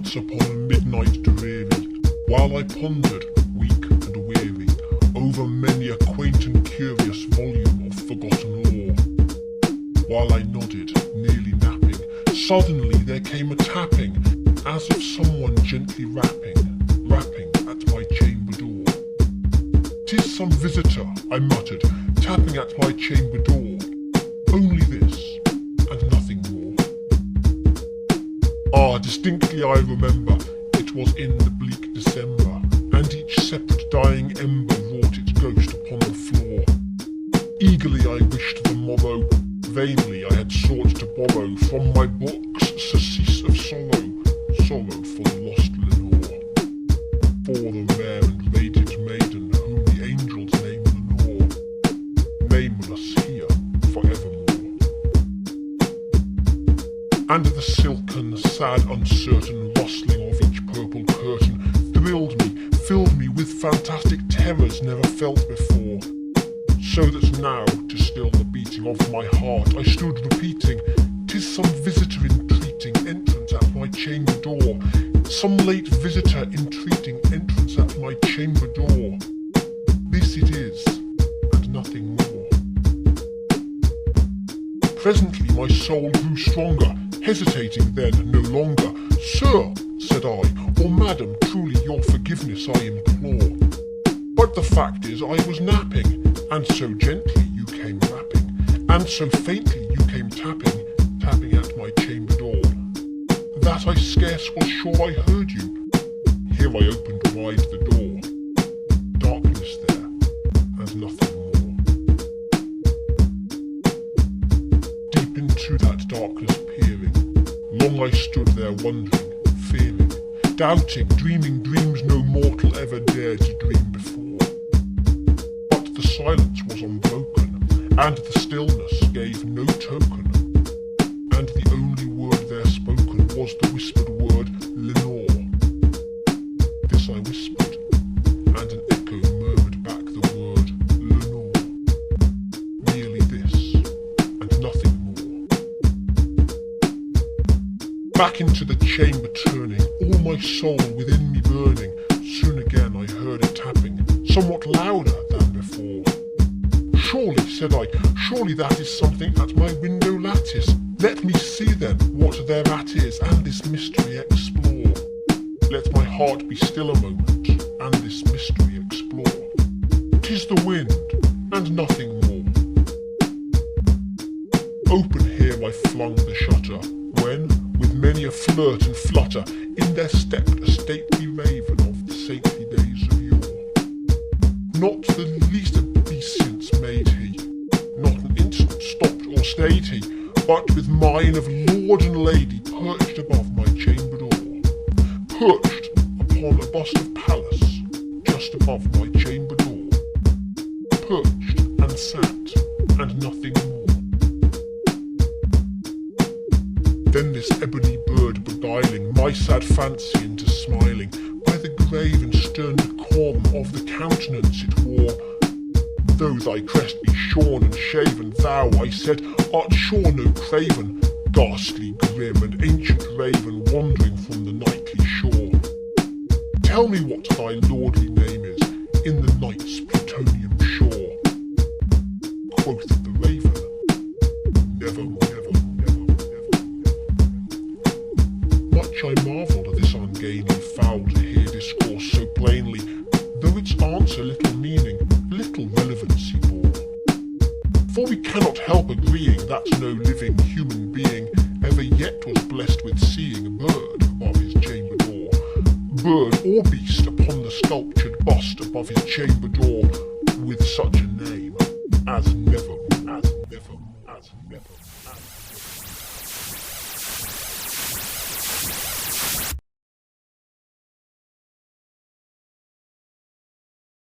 once upon a midnight dreary, while I pondered, weak and weary, over many a quaint and curious volume of forgotten lore. While I nodded, nearly napping, suddenly there came a tapping, as of someone gently rapping at my chamber door. "'Tis some visitor," I muttered, tapping at my chamber door. Only this, and nothing more. Distinctly I remember, it was in the bleak December, and each separate dying ember wrought its ghost upon the floor. Eagerly I wished the morrow, vainly I had sought to borrow from my books surcease of sorrow for the lost Lenore, for the rare and radiant maiden whom the angels name Lenore, nameless here forevermore. And the silken, sad, uncertain rustling of each purple curtain thrilled me, filled me with fantastic terrors never felt before, so that now, to still the beating of my heart, I stood repeating, "'Tis some visitor entreating entrance at my chamber door, some late visitor entreating entrance at my chamber door. This it is, and nothing more." Presently my soul grew stronger, hesitating then no longer. "Sir," said I, "or madam, truly your forgiveness I implore. But the fact is I was napping, and so gently you came rapping, and so faintly you came tapping at my chamber door, that I scarce was sure I heard you." Here I opened wide the door. Darkness there, and nothing more. Deep into that darkness peering, long I stood there wondering, fearing, doubting, dreaming dreams no mortal ever dared to dream before. But the silence was unbroken, and the stillness gave no token, and the only word there spoken was the whispered word Lenore. This I whispered, and an echo murmured back the word Lenore. Merely this, and nothing more. Back into the chamber turning, all my soul within me burning, soon again I heard a tapping, somewhat louder than before. "Surely," said I, "surely that is something at my window lattice. Let me see then what thereat is, and this mystery explore. Let my heart be still a moment, and this mystery explore. 'Tis the wind, and nothing more." Open here I flung the shutter, when, with many a flirt and flutter, in there stepped a stately raven of the saintly days of yore. Not the least obeisance made he, not an instant stopped or stayed he, but with mien of lord and lady perched above my chamber door, perched upon a bust of Pallas just above my chamber door, perched and sat, and nothing more. Then this ebony bird beguiling my sad fancy into smiling, by the grave and stern decorum of the countenance it wore. "Though thy crest be shorn and shaven, thou," I said, "art sure no craven, ghastly, grim, and ancient raven wandering from the nightly shore. Tell me what thy lordly name is in the night's plutonium shore." Quoth the raven, "Nevermore." Much I marvelled at this ungainly fowl to hear discourse so plainly, though its answer little meaning, little relevancy bore. For we cannot help agreeing that no living human being ever yet was blessed with seeing a bird above his chamber door, bird or beast upon the sculptured bust above his chamber door, with such a name as never.